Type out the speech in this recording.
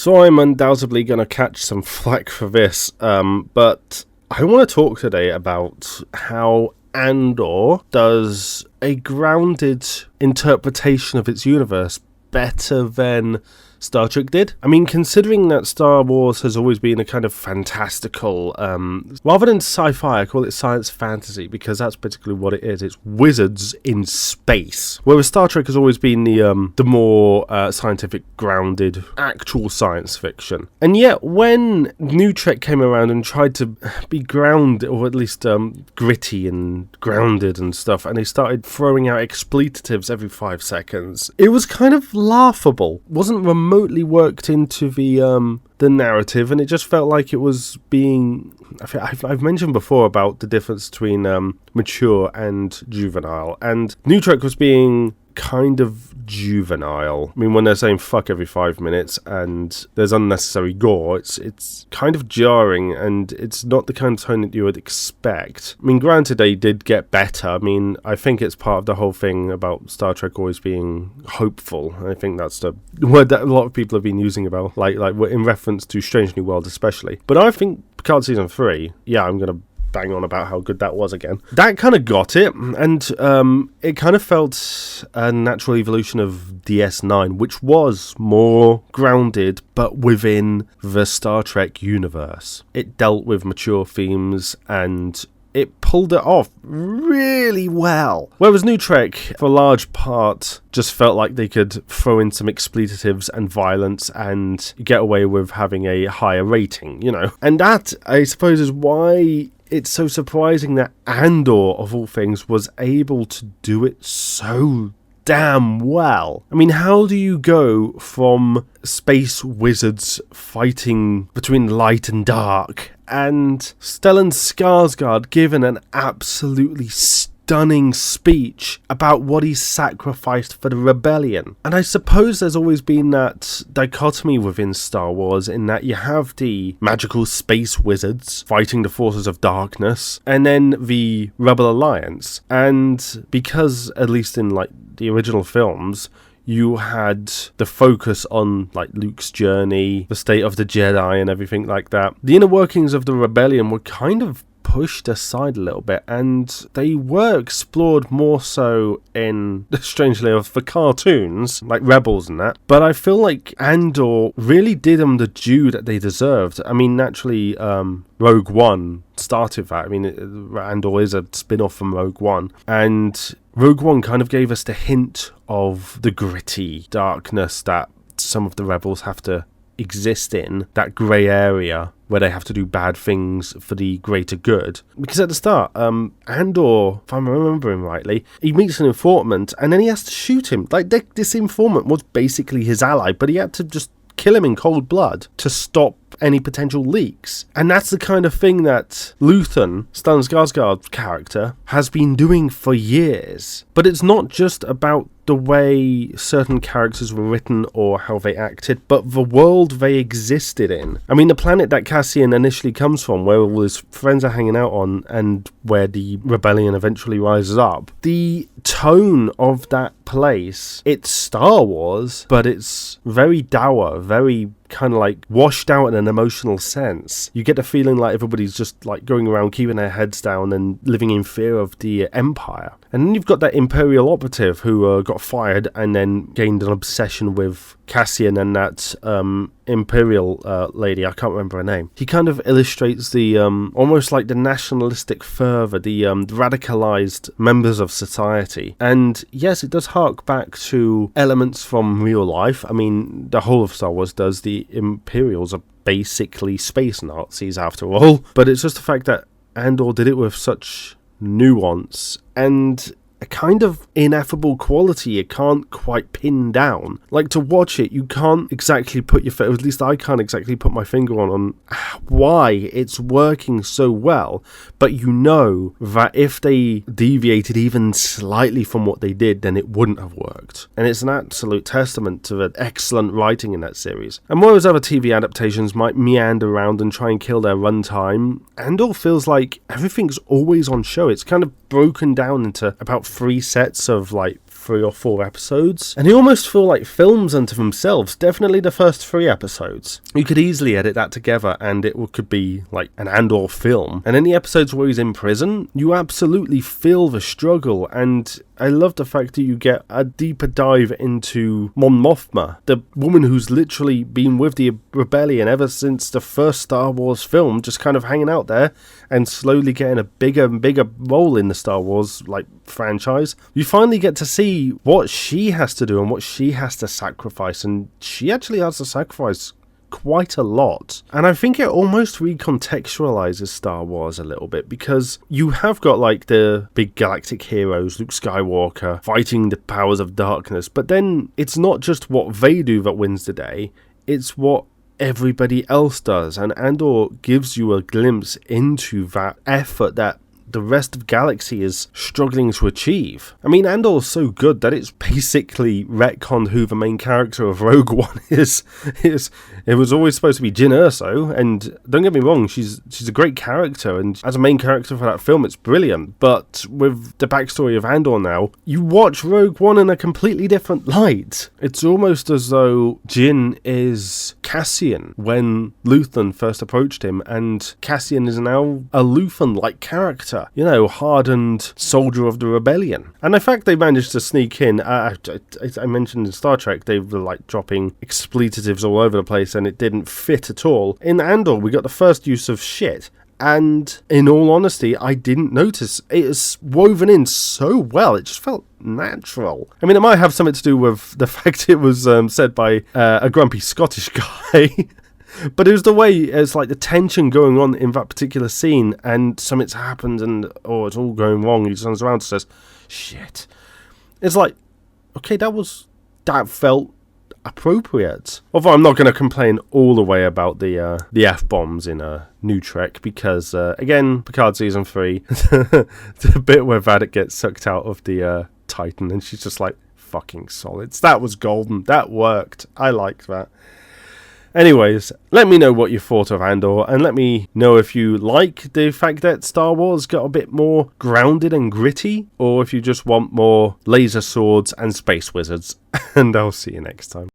So I'm undoubtedly going to catch some flack for this, but I want to talk today about how Andor does a grounded interpretation of its universe better than Star Trek did. I mean, considering that Star Wars has always been a kind of fantastical, rather than sci-fi, I call it science fantasy, because that's particularly what it is. It's wizards in space. Whereas Star Trek has always been the more scientific, grounded, actual science fiction. And yet, when New Trek came around and tried to be grounded, or at least gritty and grounded and stuff, and they started throwing out expletives every 5 seconds, it was kind of laughable. It wasn't remotely worked into the narrative, and it just felt like it was being... I've mentioned before about the difference between mature and juvenile, and New Trek was being kind of juvenile. I mean, when they're saying fuck every 5 minutes and there's unnecessary gore, it's kind of jarring, and it's not the kind of tone that you would expect. I mean, granted, they did get better. I mean, I think it's part of the whole thing about Star Trek always being hopeful. I think that's the word that a lot of people have been using about, like in reference to Strange New World especially. But I think Picard Season 3, yeah, I'm going to bang on about how good that was again. That kind of got it, and it kind of felt a natural evolution of DS9, which was more grounded, but within the Star Trek universe. It dealt with mature themes, and it pulled it off really well. Whereas New Trek, for a large part, just felt like they could throw in some expletives and violence and get away with having a higher rating, you know. And that, I suppose, is why it's so surprising that Andor, of all things, was able to do it so damn well. I mean, how do you go from space wizards fighting between light and dark and Stellan Skarsgård given an absolutely stunning speech about what he sacrificed for the rebellion? And I suppose there's always been that dichotomy within Star Wars, in that you have the magical space wizards fighting the forces of darkness, and then the Rebel Alliance. And because, at least in like the original films, you had the focus on like Luke's journey, the state of the Jedi and everything like that, the inner workings of the rebellion were kind of pushed aside a little bit, and they were explored more so in, strangely enough, the cartoons, like Rebels and that. But I feel like Andor really did them the due that they deserved. I mean, naturally, Rogue One started that. I mean, Andor is a spin-off from Rogue One, and Rogue One kind of gave us the hint of the gritty darkness that some of the rebels have to exist in, that grey area where they have to do bad things for the greater good. Because at the start, Andor, if I'm remembering rightly, he meets an informant and then he has to shoot him. Like, this informant was basically his ally, but he had to just kill him in cold blood to stop any potential leaks. And that's the kind of thing that Luthen, Stellan Skarsgård's character, has been doing for years. But it's not just about the way certain characters were written or how they acted, but the world they existed in. I mean, the planet that Cassian initially comes from, where all his friends are hanging out on, and where the rebellion eventually rises up, the tone of that place, it's Star Wars, but it's very dour, very kind of like washed out in an emotional sense. You get the feeling like everybody's just like going around keeping their heads down and living in fear of the Empire. And then you've got that Imperial operative who got fired and then gained an obsession with Cassian and that Imperial lady, I can't remember her name. He kind of illustrates the almost like the nationalistic fervour, the radicalised members of society. And yes, it does hark back to elements from real life. I mean, the whole of Star Wars does. The Imperials are basically space Nazis after all. But it's just the fact that Andor did it with such nuance and a kind of ineffable quality you can't quite pin down. Like, to watch it, you can't exactly put your at least I can't exactly put my finger on why it's working so well, but you know that if they deviated even slightly from what they did, then it wouldn't have worked. And it's an absolute testament to the excellent writing in that series. And whereas other TV adaptations might meander around and try and kill their runtime, Andor feels like everything's always on show. It's kind of broken down into about 3 sets of like 3 or 4 episodes, and they almost feel like films unto themselves. Definitely the first 3 episodes. You could easily edit that together and it could be like an Andor film. And in the episodes where he's in prison, you absolutely feel the struggle, and I love the fact that you get a deeper dive into Mon Mothma, the woman who's literally been with the rebellion ever since the first Star Wars film, just kind of hanging out there and slowly getting a bigger and bigger role in the Star Wars franchise. You finally get to see what she has to do and what she has to sacrifice, and she actually has to sacrifice quite a lot. And I think it almost recontextualizes Star Wars a little bit, because you have got the big galactic heroes, Luke Skywalker, fighting the powers of darkness, but then it's not just what they do that wins the day, it's what everybody else does. And Andor gives you a glimpse into that effort that the rest of galaxy is struggling to achieve. I mean, Andor's so good that it's basically retconned who the main character of Rogue One is. It was always supposed to be Jyn Erso, and don't get me wrong, she's a great character, and as a main character for that film, it's brilliant. But with the backstory of Andor now, you watch Rogue One in a completely different light. It's almost as though Jyn is Cassian when Luthen first approached him, and Cassian is now a Luthen-like character. Hardened soldier of the rebellion. And the fact they managed to sneak in, I mentioned in Star Trek, they were dropping expletives all over the place and it didn't fit at all. In Andor, we got the first use of shit. And in all honesty, I didn't notice. It is woven in so well. It just felt natural. I mean, it might have something to do with the fact it was said by a grumpy Scottish guy. But it was the way, it's the tension going on in that particular scene, and something's happened and, it's all going wrong. He turns around and says, shit. It's okay, that felt appropriate. Although I'm not going to complain all the way about the F-bombs in New Trek, because, again, Picard Season 3, the bit where Vadic gets sucked out of the Titan, and she's just fucking solids. That was golden. That worked. I liked that. Anyways, let me know what you thought of Andor, and let me know if you like the fact that Star Wars got a bit more grounded and gritty, or if you just want more laser swords and space wizards. And I'll see you next time.